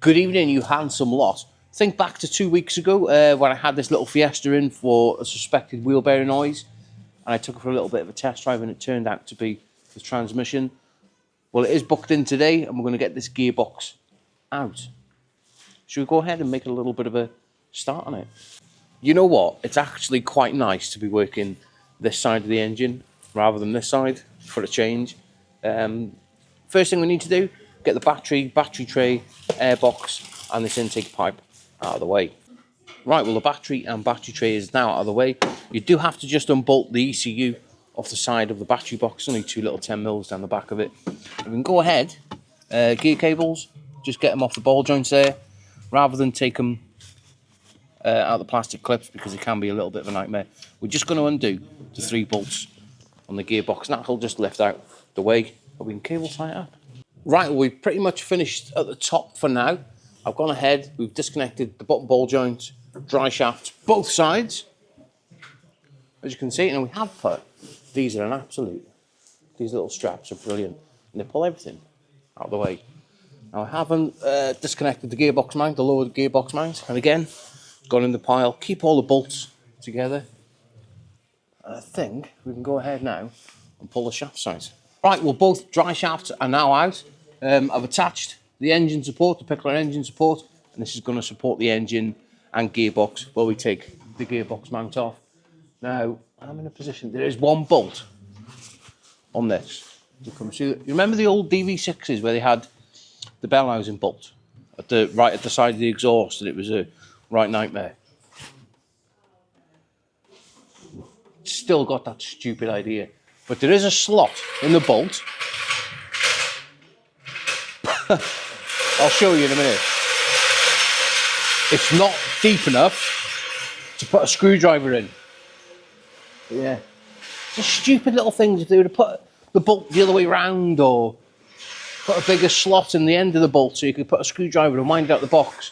Good evening, you handsome lot. Think back to 2 weeks ago when I had this little Fiesta in for a suspected wheel bearing noise, and I took it for a little bit of a test drive, and it turned out to be the transmission. Well, it is booked in today, and we're going to get this gearbox out. Should we go ahead and make a little bit of a start on it? You know what? It's actually quite nice to be working this side of the engine rather than this side for a change. First thing we need to do, get the battery tray, airbox and this intake pipe out of the way. Right, well the battery and battery tray is now out of the way. You do have to just unbolt the ECU off the side of the battery box, only two little 10mm down the back of it. And we can go ahead, gear cables, just get them off the ball joints there, rather than take them out the plastic clips because it can be a little bit of a nightmare. We're just going to undo the 3 bolts on the gearbox, and that'll just lift out the way, but we can cable tie it up. Right, well, we've pretty much finished at the top for now. I've gone ahead, we've disconnected the bottom ball joint, dry shafts, both sides, as you can see, and we have put, these are an absolute, these little straps are brilliant, and they pull everything out of the way. Now I haven't disconnected the gearbox mount, the lower gearbox mount, and again, gone in the pile, keep all the bolts together, and I think we can go ahead now and pull the shaft sides. Right, well both dry shafts are now out. I've attached the engine support, the Pickler engine support, and this is going to support the engine and gearbox while we take the gearbox mount off. Now, I'm in a position, there is one bolt on this. You remember the old DV6s where they had the bell housing bolt right at the side of the exhaust, and it was a right nightmare? Still got that stupid idea. But there is a slot in the bolt. I'll show you in a minute. It's not deep enough to put a screwdriver in. But yeah, just stupid little things. If they would have put the bolt the other way around, or put a bigger slot in the end of the bolt so you could put a screwdriver and wind out the box.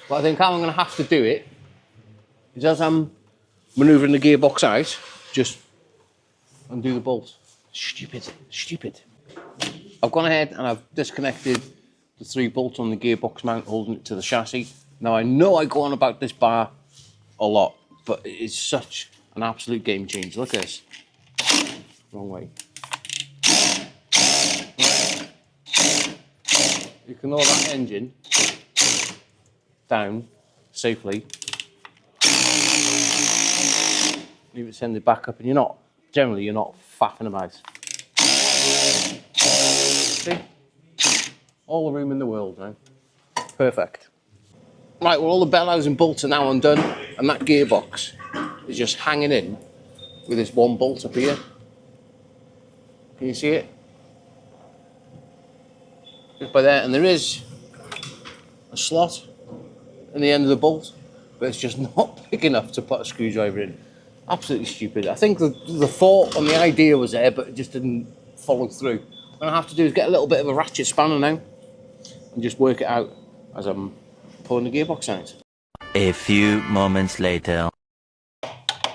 But I think how I'm going to have to do it is, as I'm manoeuvring the gearbox out, just undo the bolt. Stupid. I've gone ahead and I've disconnected the 3 bolts on the gearbox mount holding it to the chassis. Now I know I go on about this bar a lot, but it is such an absolute game changer. Look at this. Wrong way. Right. You can lower that engine down safely. Leave it send it back up, and you're not faffing about. See? All the room in the world now. Perfect. Right, well all the bell housing bolts are now undone, and that gearbox is just hanging in with this one bolt up here. Can you see it? Just by there, and there is a slot in the end of the bolt, but it's just not big enough to put a screwdriver in. Absolutely stupid. I think the thought and the idea was there, but it just didn't follow through. What I have to do is get a little bit of a ratchet spanner now and just work it out as I'm pulling the gearbox out. A few moments later.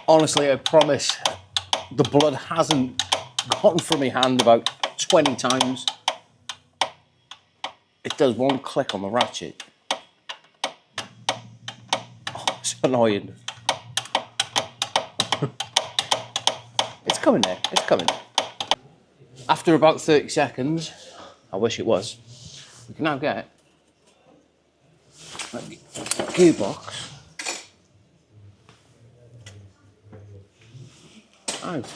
Honestly, I promise the blood hasn't gone from my hand about 20 times. It does one click on the ratchet. Oh, it's annoying. It's coming there, it's coming. After about 30 seconds, I wish it was, we can now get the gearbox out.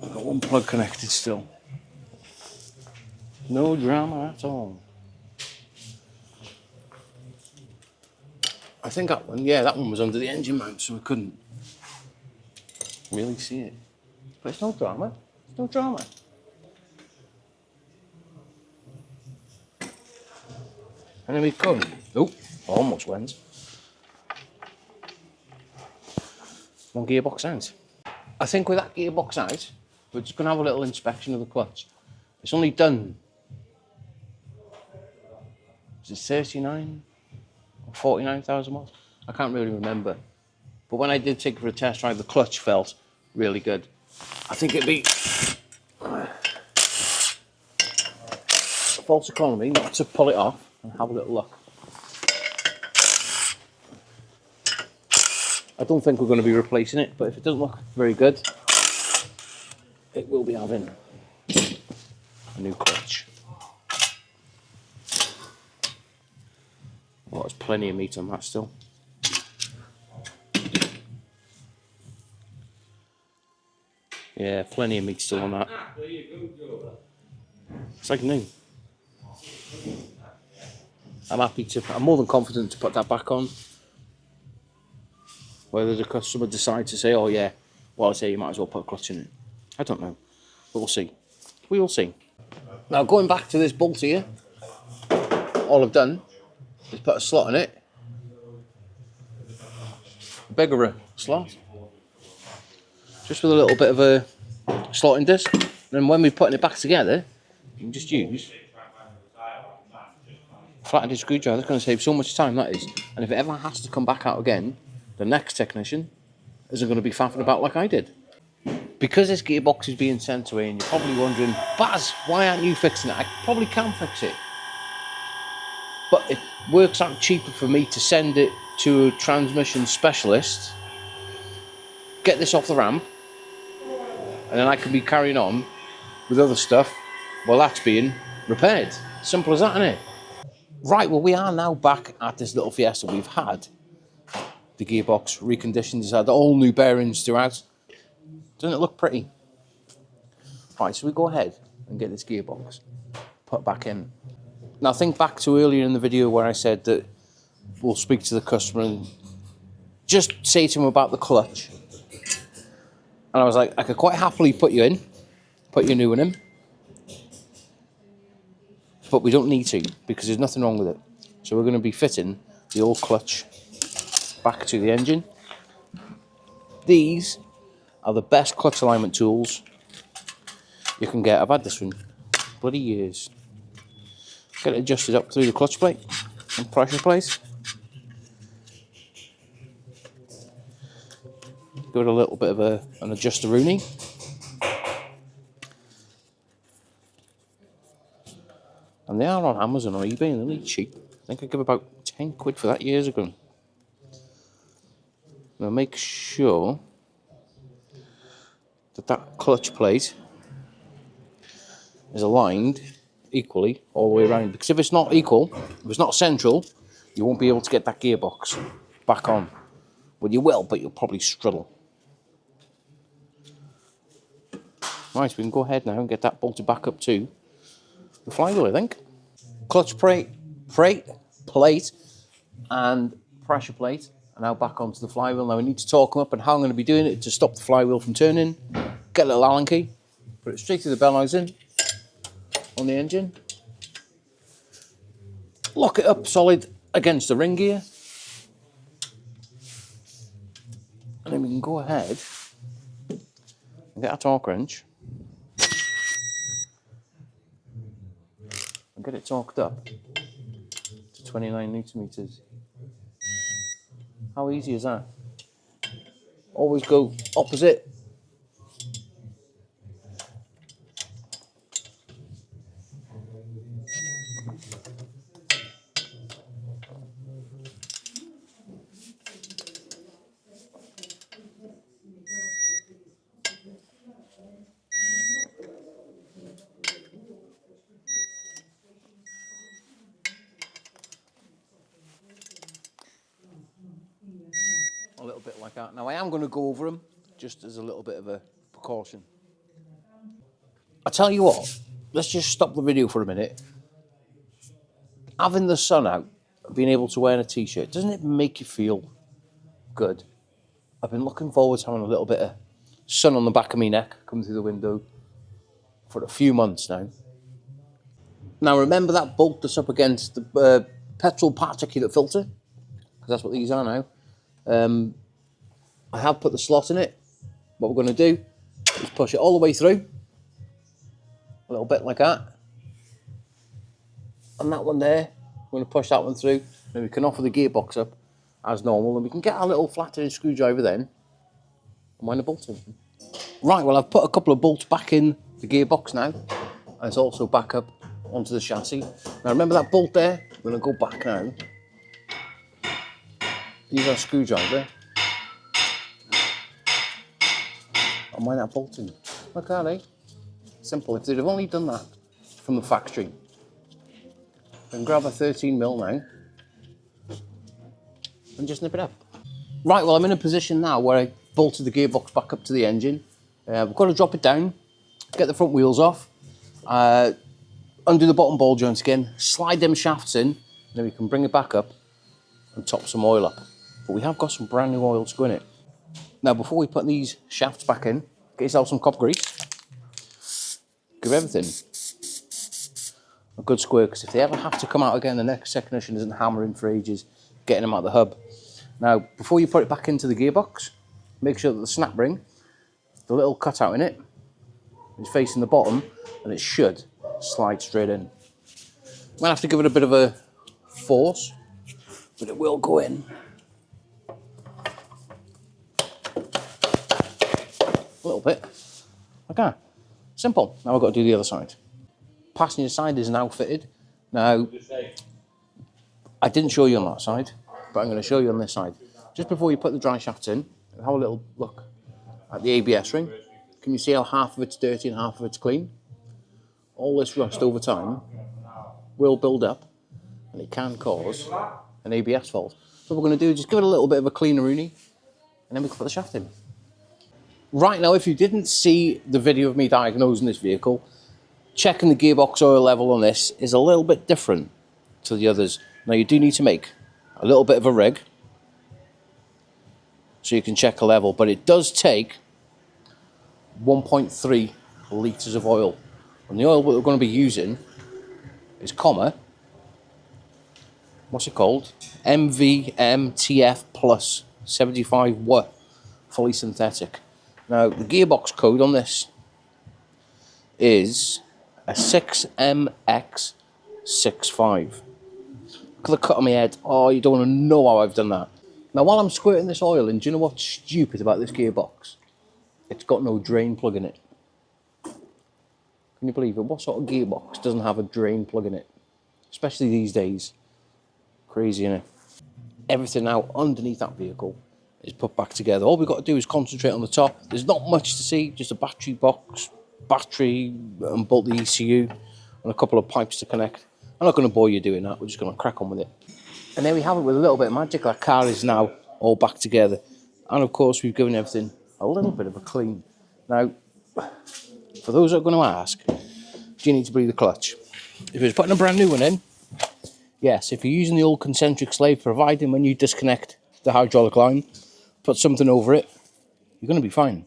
I've got one plug connected still. No drama at all. I think that one, yeah, that one was under the engine mount, so we couldn't really see it. But it's no drama. It's no drama. And then we come. Oh, almost went. One gearbox out. I think with that gearbox out, we're just going to have a little inspection of the clutch. It's only done, is it 39 or 49,000 miles? I can't really remember. But when I did take it for a test drive, the clutch felt really good. I think it'd be false economy not to pull it off and have a little look. I don't think we're going to be replacing it, but if it doesn't look very good, it will be having a new clutch. Well, there's plenty of meat on that still. Yeah, plenty of meat still on that. It's like new. I'm more than confident to put that back on. Whether the customer decides to say, oh yeah, well I say you might as well put a clutch in it. I don't know, but we'll see. We will see. Now going back to this bolt here, all I've done is put a slot in it. A bigger slot. Just with a little bit of a slotting disc. And then when we're putting it back together, you can just use a flat-headed screwdriver. That's going to save so much time, that is. And if it ever has to come back out again, the next technician isn't going to be faffing about like I did. Because this gearbox is being sent away and you're probably wondering, Baz, why aren't you fixing it? I probably can fix it. But it works out cheaper for me to send it to a transmission specialist, get this off the ramp, and then I can be carrying on with other stuff while that's being repaired. Simple as that, isn't it? Right, well we are now back at this little Fiesta. We've had the gearbox reconditioned, it's had all new bearings throughout. Doesn't it look pretty? Right, so we go ahead and get this gearbox put back in. Now think back to earlier in the video where I said that we'll speak to the customer and just say to him about the clutch. And I was like, I could quite happily put you in, put your new one in, but we don't need to because there's nothing wrong with it. So we're going to be fitting the old clutch back to the engine. These are the best clutch alignment tools you can get. I've had this for bloody years. Get it adjusted up through the clutch plate and pressure plate. Give it a little bit of an adjuster-rooney. And they are on Amazon or eBay and they're really cheap. I think I gave about 10 quid for that years ago. Now make sure that clutch plate is aligned equally all the way around, because if it's not equal, if it's not central, you won't be able to get that gearbox back on. Well, you will, but you'll probably struggle. Right, we can go ahead now and get that bolted back up to the flywheel, I think. Clutch plate and pressure plate are now back onto the flywheel. Now we need to torque them up, and how I'm going to be doing it to stop the flywheel from turning. Get a little Allen key, put it straight through the bell housing on the engine. Lock it up solid against the ring gear. And then we can go ahead and get a torque wrench and get it torqued up to 29 Newton meters. How easy is that? Always go opposite. A little bit like that. Now I am going to go over them just as a little bit of a precaution. I tell you what, let's just stop the video for a minute. Having the sun out, being able to wear a t-shirt, doesn't it make you feel good? I've been looking forward to having a little bit of sun on the back of my neck coming through the window for a few months now. Now remember that bolt that's up against the petrol particulate filter, because that's what these are now. I have put the slot in it. What we're going to do is push it all the way through, a little bit like that. And that one there, we're going to push that one through, and we can offer the gearbox up as normal, and we can get our little flat-headed screwdriver then and wind the bolt in. Right, well I've put a couple of bolts back in the gearbox now, and it's also back up onto the chassis. Now remember that bolt there? I'm going to go back now. Use our screwdriver. And wind that bolt in. Look at that, eh? Simple. If they'd have only done that from the factory. Then grab a 13mm now and just nip it up. Right, well I'm in a position now where I bolted the gearbox back up to the engine. We've got to drop it down, get the front wheels off, undo the bottom ball joints again, slide them shafts in, and then we can bring it back up and top some oil up. But we have got some brand new oil to go in it. Now before we put these shafts back in, get yourself some copper grease, give everything a good squirt, because if they ever have to come out again, the next technician isn't hammering for ages getting them out of the hub. Now before you put it back into the gearbox, make sure that the snap ring, the little cutout in it, is facing the bottom, and it should slide straight in. I'm gonna have to give it a bit of a force, but it will go in. A little bit. Okay, simple. Now I've got to do the other side. Passenger side is now fitted. Now, I didn't show you on that side, but I'm going to show you on this side. Just before you put the dry shafts in, have a little look at the ABS ring. Can you see how half of it's dirty and half of it's clean? All this rust over time will build up, and it can cause an ABS fault. So what we're going to do is just give it a little bit of a cleaner-oonie, and then we can put the shaft in. Right, now if you didn't see the video of me diagnosing this vehicle, checking the gearbox oil level on this is a little bit different to the others. Now you do need to make a little bit of a rig so you can check the level, but it does take 1.3 litres of oil. And the oil that we're going to be using is what's it called? MVMTF Plus 75W, fully synthetic. Now the gearbox code on this is a 6MX65. Look at the cut on my head. Oh, you don't want to know how I've done that. Now while I'm squirting this oil in, do you know what's stupid about this gearbox? It's got no drain plug in it. Can you believe it? What sort of gearbox doesn't have a drain plug in it? Especially these days. Crazy, innit? Everything now underneath that vehicle is put back together. All we've got to do is concentrate on the top. There's not much to see, just a battery box, battery, and bolt the ECU, and a couple of pipes to connect. I'm not going to bore you doing that, we're just going to crack on with it. And there we have it with a little bit of magic. That car is now all back together. And of course we've given everything a little bit of a clean. Now, for those that are going to ask, do you need to bleed the clutch? If you're putting a brand new one in, yes. If you're using the old concentric slave, providing when you disconnect the hydraulic line, put something over it, you're going to be fine.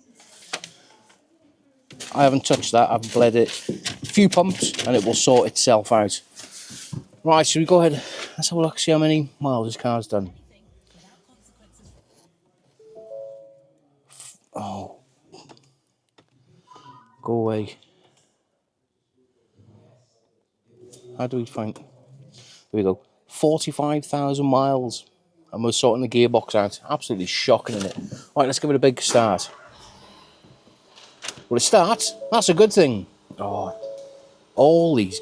I haven't touched that, I've bled it. A few pumps and it will sort itself out. Right, so we go ahead, let's have a look, see how many miles this car's done. Oh. Go away. How do we find... There we go. 45,000 miles. And we're sorting the gearbox out. Absolutely shocking, isn't it? Right, let's give it a big start. Will it start? That's a good thing. Oh, all these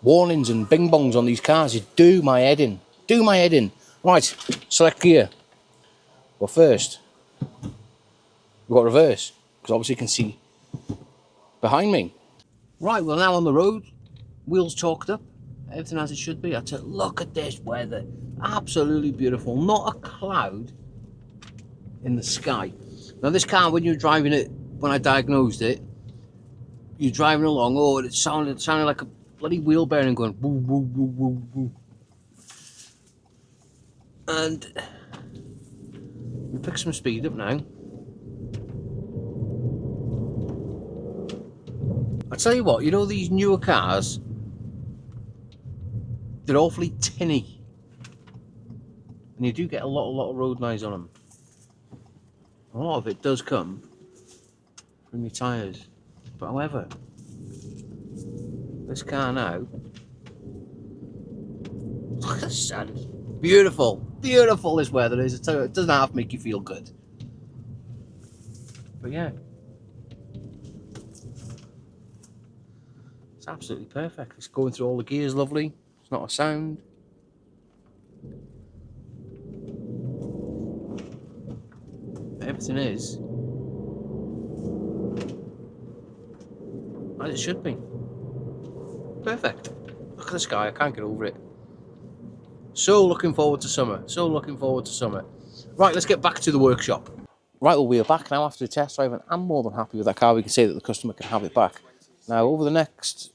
warnings and bing bongs on these cars, you do my head in. Do my head in. Right, select gear. Well, first, we've got reverse, because obviously you can see behind me. Right, we're now on the road. Wheels chalked up. Everything as it should be. I said, look at this weather. Absolutely beautiful. Not a cloud in the sky. Now this car, when you're driving it, when I diagnosed it, you're driving along, oh, it sounded like a bloody wheel bearing going woo, woo, woo, woo, woo. And we pick some speed up now. I tell you what, you know these newer cars, they're awfully tinny. And you do get a lot of road noise on them. A lot of it does come from your tyres. But however, this car now, look at the sun. Beautiful, beautiful this weather is. I tell you, it doesn't have to make you feel good. But yeah. It's absolutely perfect. It's going through all the gears lovely. It's not a sound. Everything is as it should be. Perfect. Look at the sky, I can't get over it. So looking forward to summer. So looking forward to summer. Right, let's get back to the workshop. Right, well, we are back now after the test drive, and I'm more than happy with that car. We can say that the customer can have it back. Now, over the next...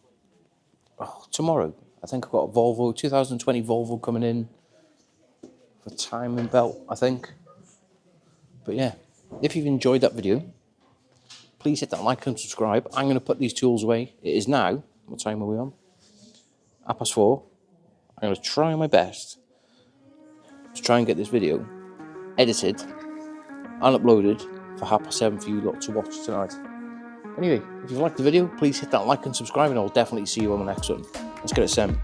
tomorrow, I think I've got a Volvo, 2020 Volvo coming in for timing belt, I think. But yeah, if you've enjoyed that video, please hit that like and subscribe. I'm going to put these tools away. It is now, what time are we on? 4:30. I'm going to try my best to try and get this video edited and uploaded for 7:30 for you lot to watch tonight. Anyway, if you liked the video, please hit that like and subscribe, and I'll definitely see you on the next one. Let's get it sent.